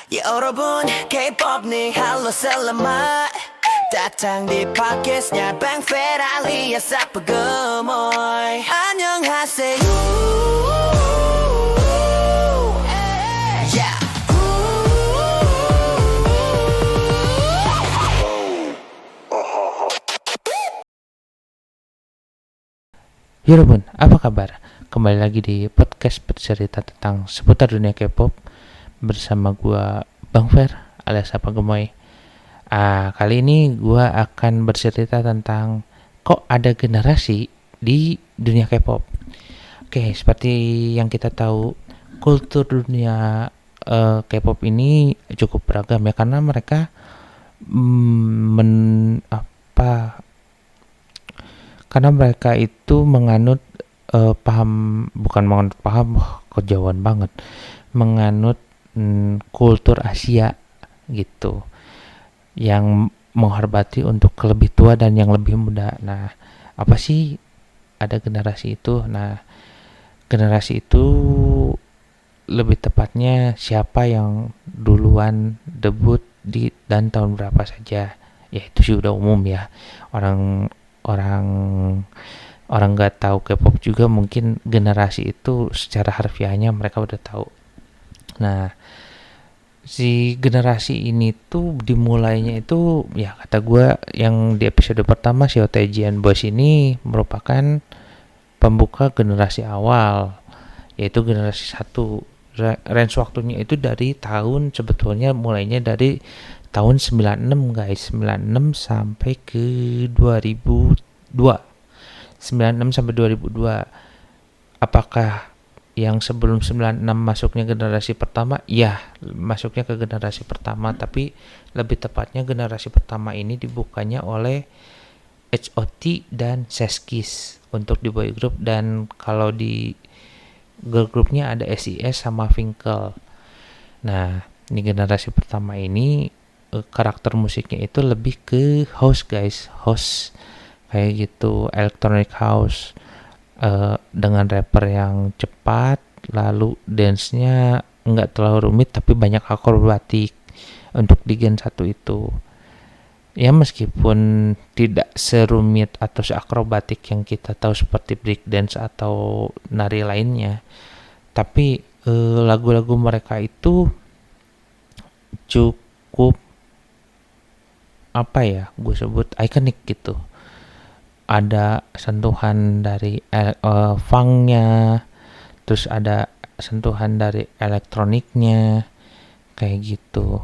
Ya 여러분 K-pop nih halo selamat datang di podcastnya Bang Fer alias Apa Gemoy. 안녕하세요. Yeah. Yurubun, apa kabar? Kembali lagi di podcast bercerita tentang seputar dunia K-pop bersama gua Bang Fer alias Apa Gemoy. Kali ini gua akan bercerita tentang kok ada generasi di dunia K-pop. Oke, seperti yang kita tahu, kultur dunia K-pop ini cukup beragam ya karena mereka karena mereka itu menganut bukan menganut paham, kejauhan banget, menganut kultur Asia gitu, yang menghormati untuk lebih tua dan yang lebih muda. Nah, apa sih ada generasi itu? Nah, generasi itu lebih tepatnya siapa yang duluan debut di dan tahun berapa saja. Ya itu sih udah umum ya. Orang orang orang nggak tahu K-pop juga mungkin generasi itu secara harfiahnya mereka udah tahu. Nah, si generasi ini tuh dimulainya itu ya kata gue yang di episode pertama si OTGN Boys ini merupakan pembuka generasi awal, yaitu generasi 1. Range waktunya itu dari tahun sebetulnya mulainya dari tahun 96 guys, 96 sampai ke 2002. 96 sampai 2002. Apakah yang sebelum 96 masuknya generasi pertama? Ya, masuknya ke generasi pertama, tapi lebih tepatnya generasi pertama ini dibukanya oleh HOT dan Seskis untuk di boy group, dan kalau di girl groupnya ada SIS sama Finkel. Nah, ini generasi pertama ini karakter musiknya itu lebih ke house guys, house kayak gitu, electronic house dengan rapper yang cepat, lalu dance-nya nggak terlalu rumit tapi banyak akrobatik untuk di Gen 1 itu. Ya meskipun tidak serumit atau seakrobatik yang kita tahu seperti break dance atau nari lainnya, tapi lagu-lagu mereka itu cukup apa ya, gue sebut ikonik gitu. Ada sentuhan dari funknya, terus ada sentuhan dari elektroniknya kayak gitu.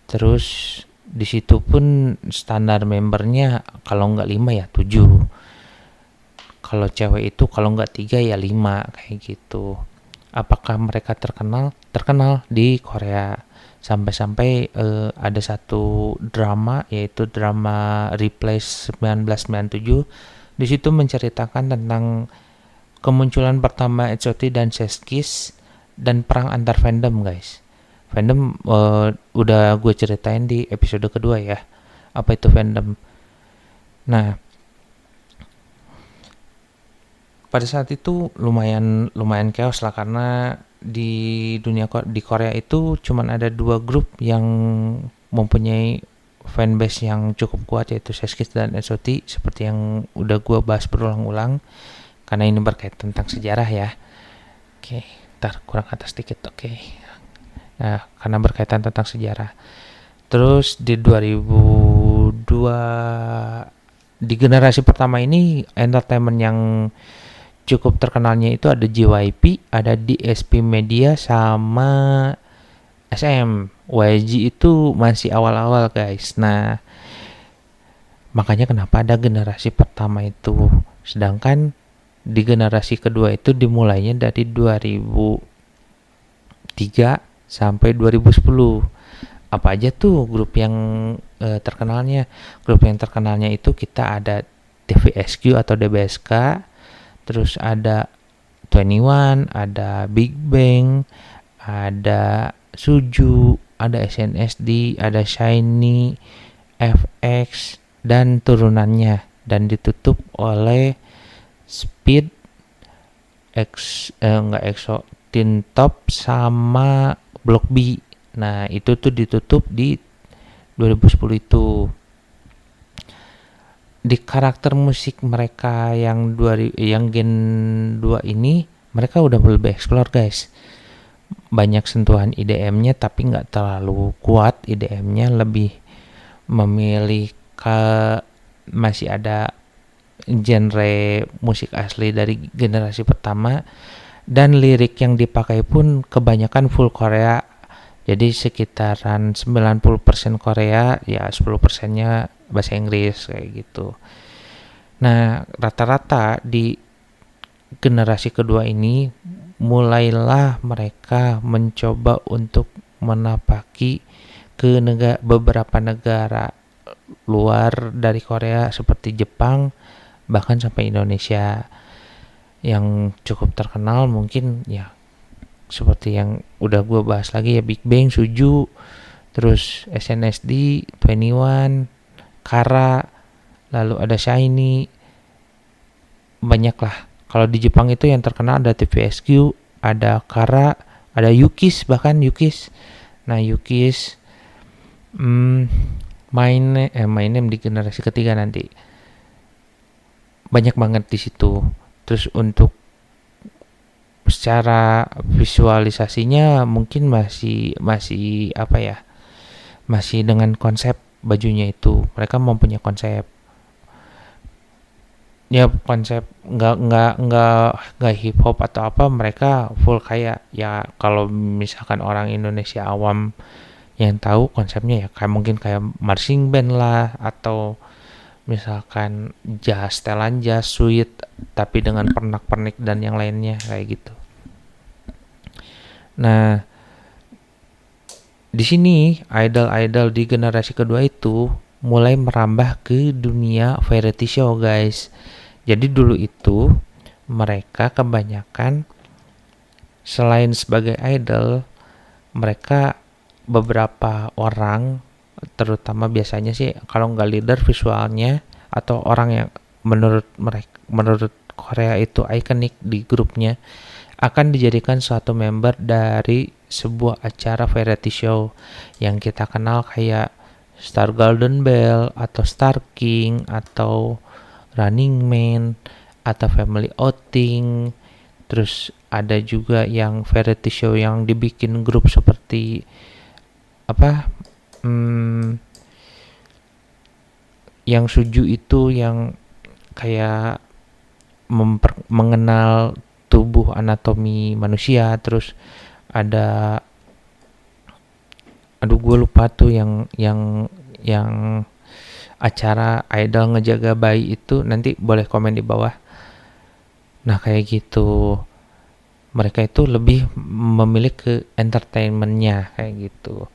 Terus di situ pun standar membernya kalau nggak 5 ya 7. Kalau cewek itu kalau nggak 3 ya 5 kayak gitu. Apakah mereka terkenal? Terkenal di Korea. Sampai-sampai ada satu drama, yaitu drama Replace 1997. Di situ menceritakan tentang kemunculan pertama HOT dan Seskis dan perang antar fandom guys. Fandom udah gue ceritain di episode kedua ya, apa itu fandom. Nah, pada saat itu lumayan chaos lah karena di di Korea itu cuman ada 2 grup yang mempunyai fanbase yang cukup kuat, yaitu Seskis dan SOT, seperti yang udah gue bahas berulang-ulang karena ini berkaitan tentang sejarah ya. Oke, ntar kurang atas dikit. Oke. Nah, karena berkaitan tentang sejarah. Terus di 2002 di generasi pertama ini entertainment yang cukup terkenalnya itu ada JYP, ada DSP Media sama SM. YG itu masih awal-awal guys. Nah, makanya kenapa ada generasi pertama itu. Sedangkan di generasi kedua itu dimulainya dari 2003 sampai 2010. Apa aja tuh grup yang terkenalnya? Grup yang terkenalnya itu kita ada TVSQ atau DBSK, terus ada 21, ada Big Bang, ada Suju, ada SNSD, ada Shiny, FX, dan turunannya, dan ditutup oleh Speed, enggak EXO, Teen Top sama Block B. Nah, itu tuh ditutup di 2010 itu. Di karakter musik mereka yang Gen 2 ini, mereka udah lebih explore guys. Banyak sentuhan IDM-nya tapi nggak terlalu kuat. IDM-nya lebih memilih ke masih ada genre musik asli dari generasi pertama, dan lirik yang dipakai pun kebanyakan full Korea. Jadi sekitaran 90% Korea, ya 10%-nya bahasa Inggris kayak gitu. Nah, rata-rata di generasi kedua ini mulailah mereka mencoba untuk menapaki ke beberapa negara luar dari Korea seperti Jepang, bahkan sampai Indonesia. Yang cukup terkenal mungkin ya seperti yang udah gue bahas lagi ya, Big Bang, Suju, terus SNSD, 21, Kara, lalu ada Shiny, banyak lah. Kalau di Jepang itu yang terkenal ada TVSQ, ada Kara, ada Yukis, bahkan Yukis. Nah, Yukis main name di generasi ketiga nanti. Banyak banget di situ. Terus untuk secara visualisasinya mungkin masih apa ya? Masih dengan konsep bajunya itu. Mereka mempunyai konsep, ya konsep nggak hip hop atau apa, mereka full kayak ya kalau misalkan orang Indonesia awam yang tahu konsepnya ya kayak mungkin kayak marching band lah, atau misalkan jazz, setelan jazz, suite tapi dengan pernak-pernik dan yang lainnya kayak gitu. Nah, di sini idol-idol di generasi kedua itu mulai merambah ke dunia variety show guys. Jadi dulu itu mereka kebanyakan selain sebagai idol, mereka beberapa orang, terutama biasanya sih kalau nggak leader visualnya atau orang yang menurut Korea itu ikonik di grupnya, akan dijadikan suatu member dari sebuah acara variety show yang kita kenal kayak Star Golden Bell atau Star King atau Running Man atau Family Outing. Terus ada juga yang variety show yang dibikin grup seperti apa, yang Suju itu yang kayak mengenal tubuh anatomi manusia. Terus ada, aduh gue lupa tuh yang acara idol ngejaga bayi itu, nanti boleh komen di bawah. Nah kayak gitu, mereka itu lebih memilih ke entertainmentnya kayak gitu.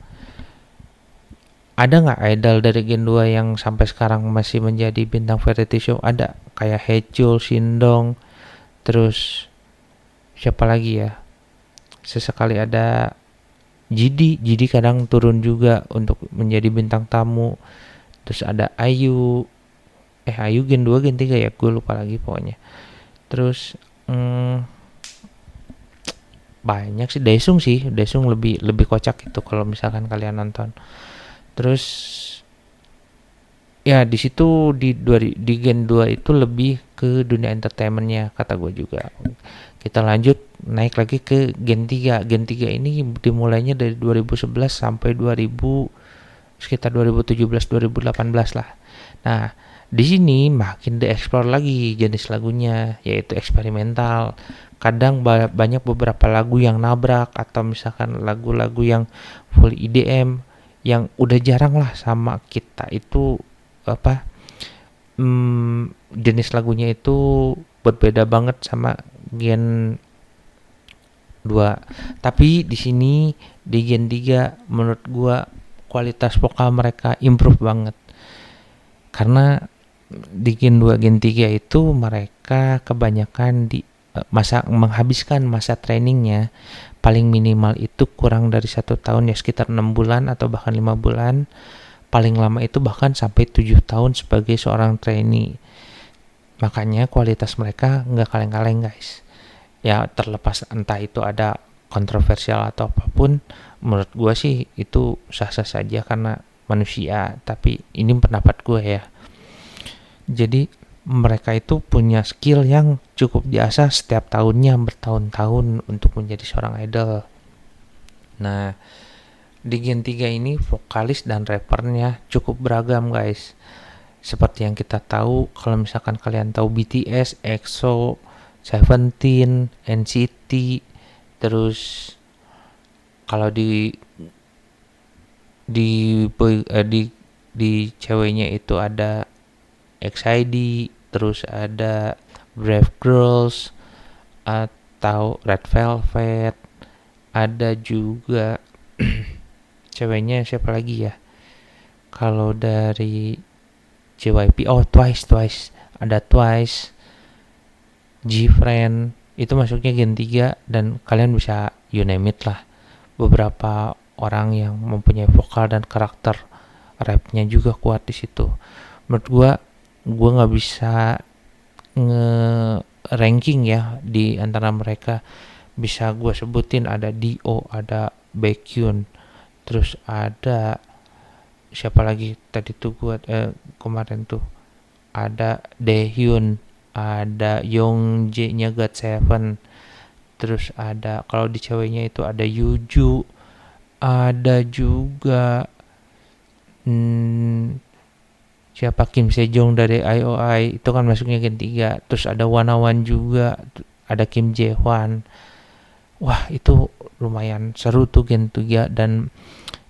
Ada nggak idol dari Gen 2 yang sampai sekarang masih menjadi bintang variety show? Ada, kayak Haechul, Shindong, terus siapa lagi ya? Sesekali ada GD kadang turun juga untuk menjadi bintang tamu. Terus ada Ayu Gen 2 Gen 3 ya, gue lupa lagi pokoknya. Terus banyak sih. Daesung lebih kocak itu kalau misalkan kalian nonton. Terus ya di situ di Gen 2 itu lebih ke dunia entertainmentnya kata gue juga. Kita lanjut naik lagi ke Gen 3. Gen 3 ini dimulainya dari 2011 sampai sekitar 2017-2018 lah. Nah, di sini makin dieksplor lagi jenis lagunya, yaitu eksperimental. Kadang banyak beberapa lagu yang nabrak, atau misalkan lagu-lagu yang full IDM yang udah jarang lah sama kita itu apa, jenis lagunya itu berbeda banget sama Gen 2. Tapi di sini di Gen 3 menurut gua kualitas vokal mereka improve banget. Karena di Gen 2 Gen 3 itu mereka kebanyakan menghabiskan masa trainingnya paling minimal itu kurang dari 1 tahun, ya sekitar 6 bulan atau bahkan 5 bulan. Paling lama itu bahkan sampai 7 tahun sebagai seorang trainee. Makanya kualitas mereka nggak kaleng-kaleng guys. Ya terlepas entah itu ada kontroversial atau apapun, menurut gue sih itu sah-sah saja karena manusia, tapi ini pendapat gue ya. Jadi mereka itu punya skill yang cukup diasah setiap tahunnya, bertahun-tahun untuk menjadi seorang idol. Nah, di Gen 3 ini vokalis dan rappernya cukup beragam guys. Seperti yang kita tahu, kalau misalkan kalian tahu BTS, EXO, Seventeen, NCT, terus kalau di ceweknya itu ada XID, terus ada Brave Girls atau Red Velvet, ada juga ceweknya siapa lagi ya? Kalau dari JYP, Twice, ada Twice, G-Friend, itu masuknya Gen 3 dan kalian bisa you name it lah. Beberapa orang yang mempunyai vokal dan karakter rapnya juga kuat di situ. Menurut gue nggak bisa nge-ranking ya di antara mereka. Bisa gue sebutin ada Dio, ada Baekhyun, terus ada siapa lagi tadi tuh kemarin tuh ada Daehyun, ada Youngjae-nya GOT7, terus ada kalau di ceweknya itu ada Yuju, ada juga siapa Kim Sejong dari IOI, itu kan masuknya Gen 3, terus ada Wanawan juga, ada Kim Jae-hwan. Wah, itu lumayan seru tuh Gen 3 dan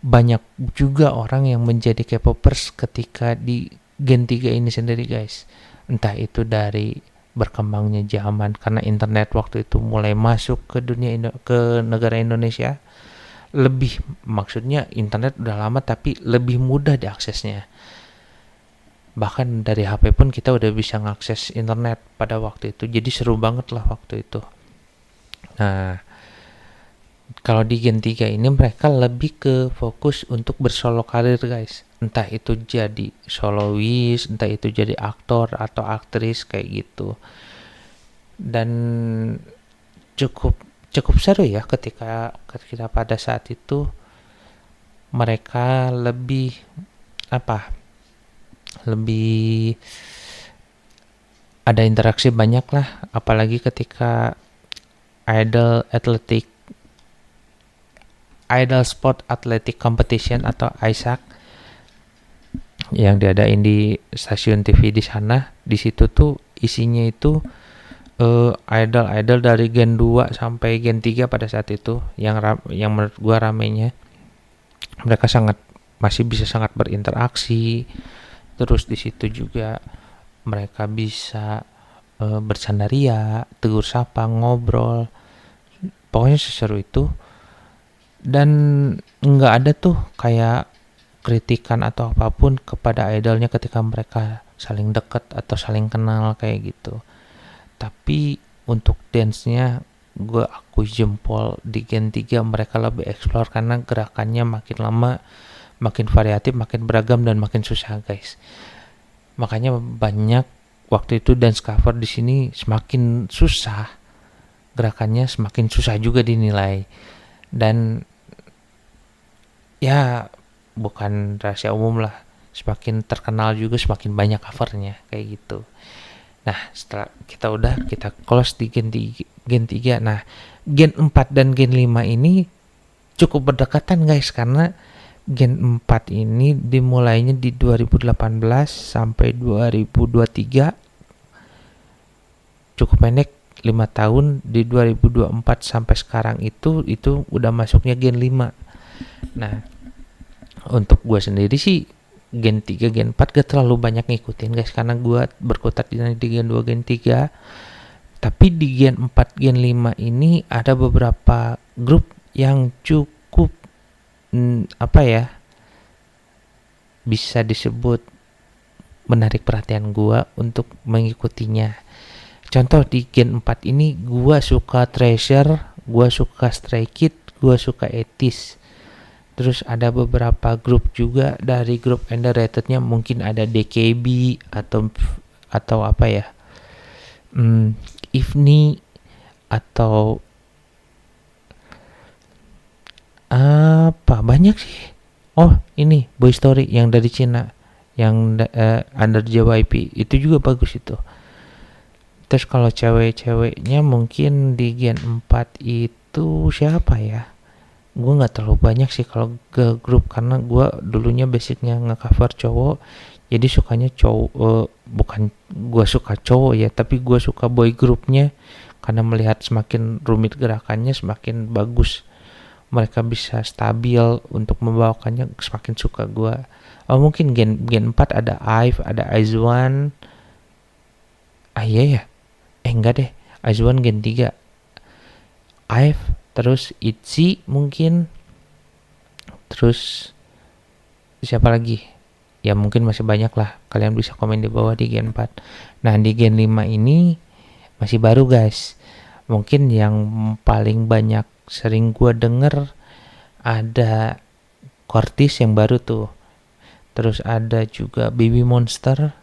banyak juga orang yang menjadi K-popers ketika di Gen 3 ini sendiri guys. Entah itu dari berkembangnya zaman karena internet waktu itu mulai masuk ke ke negara Indonesia. Lebih, maksudnya internet udah lama tapi lebih mudah diaksesnya. Bahkan dari HP pun kita udah bisa ngakses internet pada waktu itu. Jadi seru banget lah waktu itu. Nah, kalau di Gen 3 ini mereka lebih ke fokus untuk bersolo karir guys. Entah itu jadi solois, entah itu jadi aktor atau aktris kayak gitu. Dan cukup seru ya ketika pada saat itu mereka lebih lebih ada interaksi banyak lah, apalagi ketika Idol Sport Athletic Competition atau ISAC yang diadain di stasiun TV di sana. Di situ tuh isinya itu idol dari Gen 2 sampai Gen 3 pada saat itu yang menurut gua ramenya. Mereka masih bisa sangat berinteraksi. Terus di situ juga mereka bisa bersandaria, tegur sapa, ngobrol. Pokoknya seseru itu. Dan nggak ada tuh kayak kritikan atau apapun kepada idolnya ketika mereka saling dekat atau saling kenal kayak gitu. Tapi untuk dance-nya gue akui jempol, di Gen 3 mereka lebih explore karena gerakannya makin lama makin variatif, makin beragam dan makin susah guys. Makanya banyak waktu itu dance cover di sini semakin susah, gerakannya semakin susah juga dinilai. Dan ya bukan rahasia umum lah, semakin terkenal juga semakin banyak covernya kayak gitu. Nah, setelah kita close di Gen 3. Nah, Gen 4 dan Gen 5 ini cukup berdekatan guys, karena Gen 4 ini dimulainya di 2018 sampai 2023. Cukup pendek, 5 tahun. Di 2024 sampai sekarang itu udah masuknya Gen 5. Nah, untuk gue sendiri sih Gen 3, Gen 4 gak terlalu banyak ngikutin guys, karena gue berkutat di Gen 2, Gen 3. Tapi di Gen 4, Gen 5 ini ada beberapa grup yang cukup bisa disebut menarik perhatian gue untuk mengikutinya. Contoh di Gen 4 ini gue suka Treasure, gue suka Stray Kids, gue suka Etis. Terus ada beberapa grup juga dari grup underratednya, mungkin ada DKB atau IFNI atau Apa banyak sih. Oh, ini Boy Story yang dari Cina, yang Under JYP itu juga bagus itu. Terus kalau cewek-ceweknya mungkin di Gen 4 itu siapa ya? Gue nggak terlalu banyak sih kalau ke grup, karena gue dulunya basicnya nge-cover cowok, jadi sukanya cowok. Bukan gue suka cowok ya, tapi gue suka boy grupnya, karena melihat semakin rumit gerakannya semakin bagus mereka bisa stabil untuk membawakannya, semakin suka gue. Oh, mungkin gen gen 4 ada IVE, ada IZ*ONE. Iya ya, enggak deh, IZ*ONE gen 3, IVE, terus ITZY mungkin, terus siapa lagi ya, mungkin masih banyak lah, kalian bisa komen di bawah di gen 4. Nah, di gen 5 ini masih baru guys. Mungkin yang paling banyak sering gue denger ada Cortis yang baru tuh, terus ada juga Baby Monster,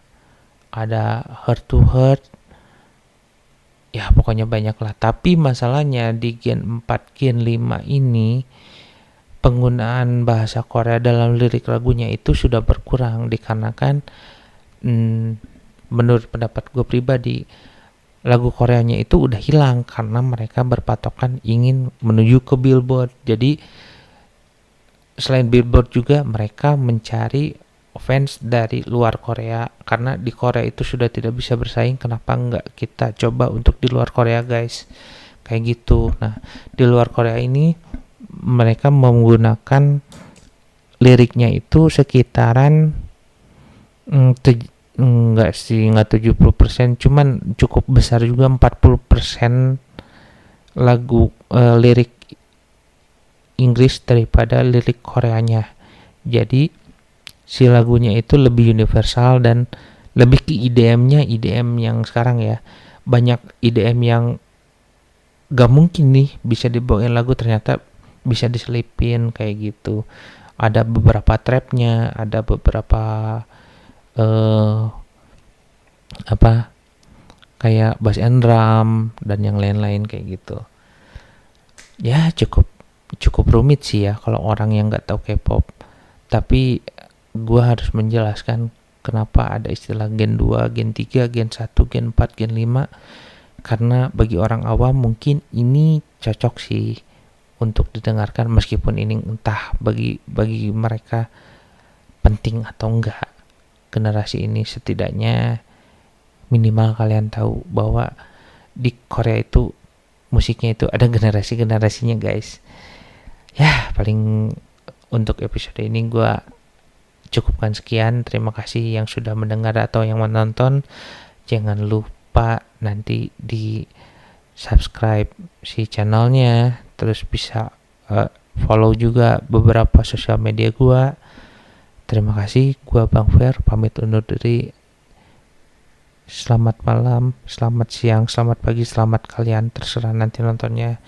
ada Heart to Heart, ya pokoknya banyak lah. Tapi masalahnya di gen 4 gen 5 ini penggunaan bahasa Korea dalam lirik lagunya itu sudah berkurang, dikarenakan menurut pendapat gue pribadi, lagu Koreanya itu udah hilang karena mereka berpatokan ingin menuju ke Billboard. Jadi selain Billboard juga mereka mencari fans dari luar Korea, karena di Korea itu sudah tidak bisa bersaing, kenapa nggak kita coba untuk di luar Korea guys, kayak gitu. Nah, di luar Korea ini mereka menggunakan liriknya itu sekitaran enggak sih, enggak 70%, cuman cukup besar juga, 40% lagu lirik Inggris daripada lirik Koreanya. Jadi si lagunya itu lebih universal dan lebih ke IDM-nya, IDM yang sekarang ya. Banyak IDM yang gak mungkin nih bisa dibawain lagu, ternyata bisa diselipin kayak gitu. Ada beberapa trapnya, ada beberapa kayak bass and drum dan yang lain-lain kayak gitu. Ya cukup rumit sih ya kalau orang yang nggak tahu K-pop. Tapi gue harus menjelaskan kenapa ada istilah Gen 2, Gen 3, Gen 1, Gen 4, Gen 5. Karena bagi orang awam mungkin ini cocok sih untuk didengarkan, meskipun ini entah bagi mereka penting atau enggak. Generasi ini setidaknya minimal kalian tahu bahwa di Korea itu musiknya itu ada generasi-generasinya guys. Ya, paling untuk episode ini gue cukupkan sekian. Terima kasih yang sudah mendengar atau yang menonton. Jangan lupa nanti di subscribe si channelnya, terus bisa follow juga beberapa sosial media gue. Terima kasih, gue Bang Fer pamit undur diri. Selamat malam, selamat siang, selamat pagi, selamat kalian, terserah nanti nontonnya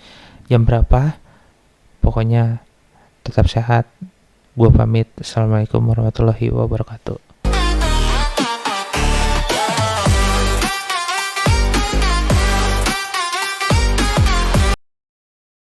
jam berapa. Pokoknya tetap sehat. Gue pamit. Assalamualaikum warahmatullahi wabarakatuh.